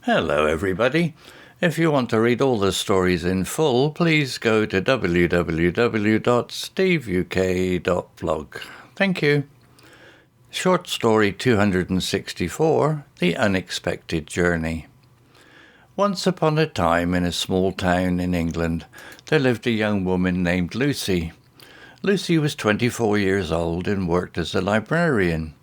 Hello everybody. If you want to read all the stories in full, please go to www.steveuk.blog. Thank you. Short story 264, The Unexpected Journey. Once upon a time in a small town in England, there lived a young woman named Lucy. Lucy was 24 years old and worked as a librarian.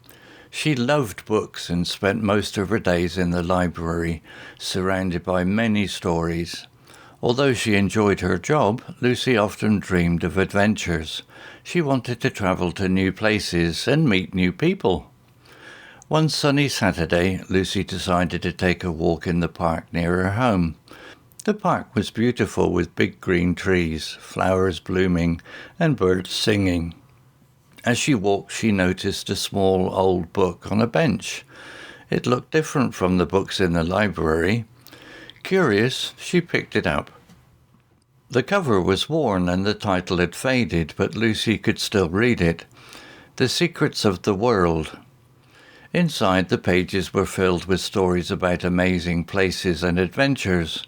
She loved books and spent most of her days in the library, surrounded by many stories. Although she enjoyed her job, Lucy often dreamed of adventures. She wanted to travel to new places and meet new people. One sunny Saturday, Lucy decided to take a walk in the park near her home. The park was beautiful with big green trees, flowers blooming, and birds singing. As she walked, she noticed a small old book on a bench. It looked different from the books in the library. Curious, she picked it up. The cover was worn and the title had faded, but Lucy could still read it. The Secrets of the World. Inside, the pages were filled with stories about amazing places and adventures.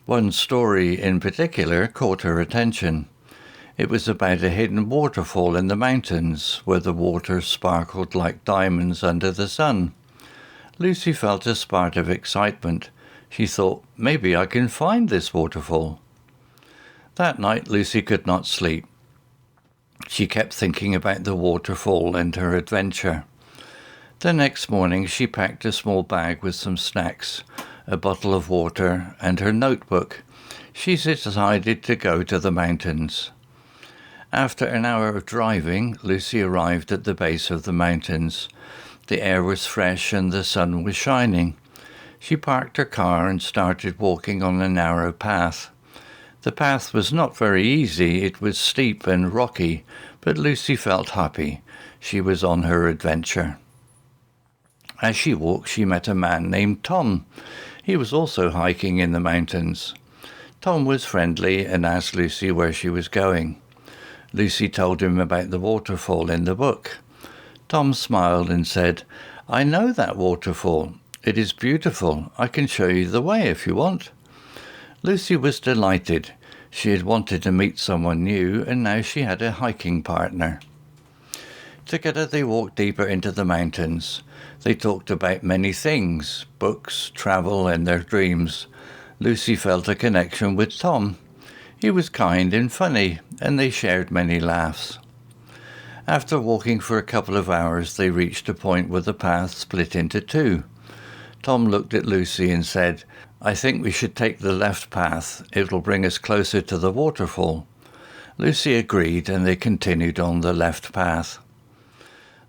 One story in particular caught her attention. It was about a hidden waterfall in the mountains, where the water sparkled like diamonds under the sun. Lucy felt a spark of excitement. She thought, maybe I can find this waterfall. That night, Lucy could not sleep. She kept thinking about the waterfall and her adventure. The next morning, she packed a small bag with some snacks, a bottle of water, and her notebook. She decided to go to the mountains. After an hour of driving, Lucy arrived at the base of the mountains. The air was fresh and the sun was shining. She parked her car and started walking on a narrow path. The path was not very easy. It was steep and rocky, but Lucy felt happy. She was on her adventure. As she walked, she met a man named Tom. He was also hiking in the mountains. Tom was friendly and asked Lucy where she was going. Lucy told him about the waterfall in the book. Tom smiled and said, I know that waterfall. It is beautiful. I can show you the way if you want. Lucy was delighted. She had wanted to meet someone new, and now she had a hiking partner. Together they walked deeper into the mountains. They talked about many things, books, travel, and their dreams. Lucy felt a connection with Tom. He was kind and funny, and they shared many laughs. After walking for a couple of hours, they reached a point where the path split into two. Tom looked at Lucy and said, I think we should take the left path. It will bring us closer to the waterfall. Lucy agreed, and they continued on the left path.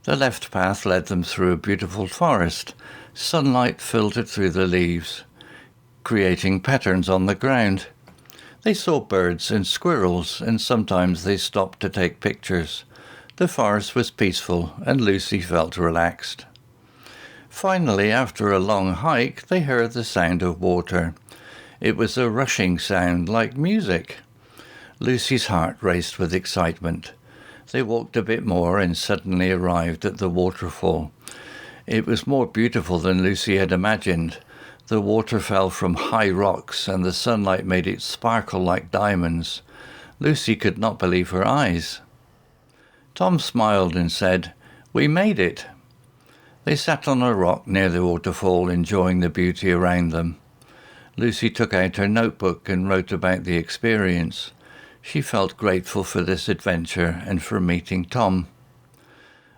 The left path led them through a beautiful forest. Sunlight filtered through the leaves, creating patterns on the ground. They saw birds and squirrels, and sometimes they stopped to take pictures. The forest was peaceful, and Lucy felt relaxed. Finally, after a long hike, they heard the sound of water. It was a rushing sound like music. Lucy's heart raced with excitement. They walked a bit more and suddenly arrived at the waterfall. It was more beautiful than Lucy had imagined. The water fell from high rocks, and the sunlight made it sparkle like diamonds. Lucy could not believe her eyes. Tom smiled and said, We made it. They sat on a rock near the waterfall, enjoying the beauty around them. Lucy took out her notebook and wrote about the experience. She felt grateful for this adventure and for meeting Tom.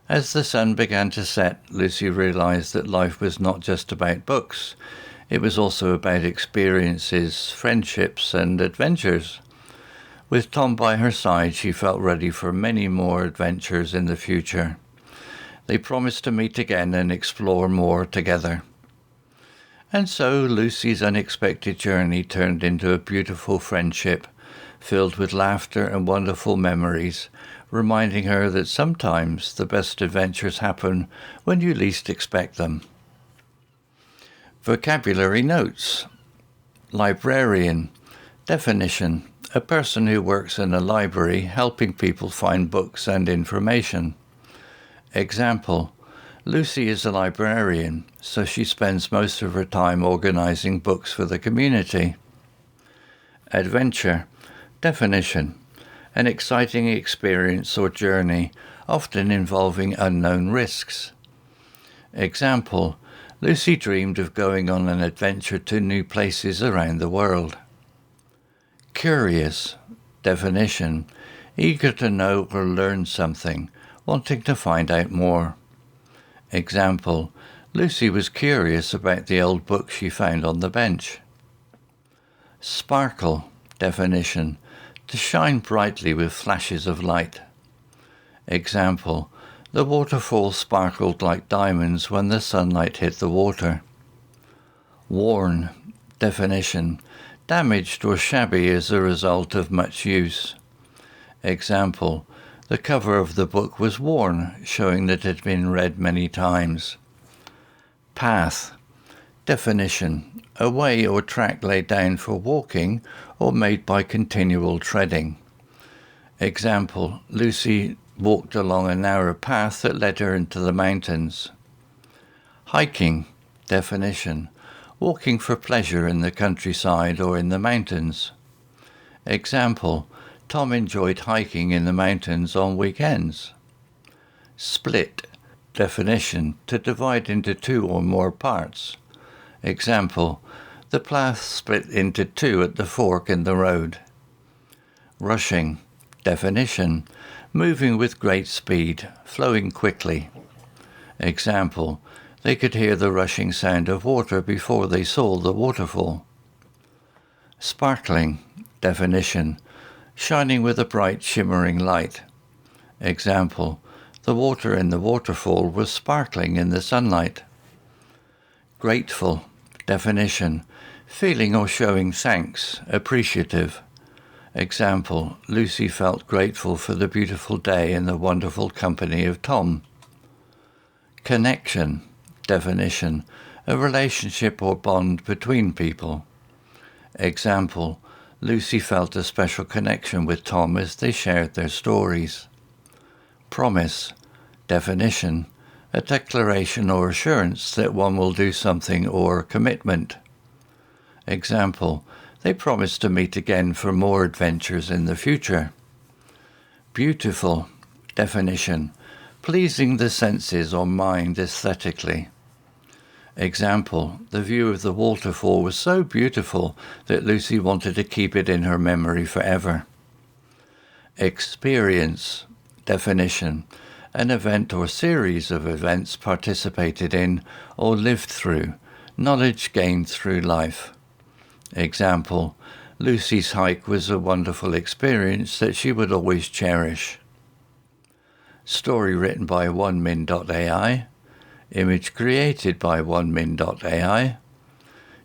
As the sun began to set, Lucy realized that life was not just about books. It was also about experiences, friendships, and adventures. With Tom by her side, she felt ready for many more adventures in the future. They promised to meet again and explore more together. And so Lucy's unexpected journey turned into a beautiful friendship, filled with laughter and wonderful memories, reminding her that sometimes the best adventures happen when you least expect them. Vocabulary notes. Librarian. Definition: a person who works in a library helping people find books and information. Example: Lucy is a librarian, so she spends most of her time organising books for the community. Adventure. Definition. An exciting experience or journey, often involving unknown risks. Example. Lucy dreamed of going on an adventure to new places around the world. Curious. Definition. Eager to know or learn something, wanting to find out more. Example. Lucy was curious about the old book she found on the bench. Sparkle. Definition. To shine brightly with flashes of light. Example. The waterfall sparkled like diamonds when the sunlight hit the water. Worn. Definition. Damaged or shabby as a result of much use. Example. The cover of the book was worn, showing that it had been read many times. Path. Definition. A way or track laid down for walking or made by continual treading. Example. Lucy walked along a narrow path that led her into the mountains. Hiking. Definition. Walking for pleasure in the countryside or in the mountains. Example. Tom enjoyed hiking in the mountains on weekends. Split. Definition. To divide into two or more parts. Example. The path split into two at the fork in the road. Rushing. Definition. Moving with great speed, flowing quickly. Example. They could hear the rushing sound of water before they saw the waterfall. Sparkling. Definition. Shining with a bright, shimmering light. Example. The water in the waterfall was sparkling in the sunlight. Grateful. Definition. Feeling or showing thanks, appreciative. Example. Lucy felt grateful for the beautiful day and the wonderful company of Tom. Connection. Definition. A relationship or bond between people. Example. Lucy felt a special connection with Tom as they shared their stories. Promise. Definition. A declaration or assurance that one will do something or commitment. Example. They promise to meet again for more adventures in the future. Beautiful. Definition. Pleasing the senses or mind aesthetically. Example. The view of the waterfall was so beautiful that Lucy wanted to keep it in her memory forever. Experience. Definition. An event or series of events participated in or lived through, knowledge gained through life. Example. Lucy's hike was a wonderful experience that she would always cherish. Story written by onemin.ai. Image created by onemin.ai.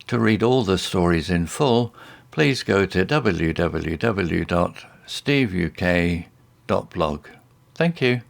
To read all the stories in full, please go to www.steveuk.blog. Thank you.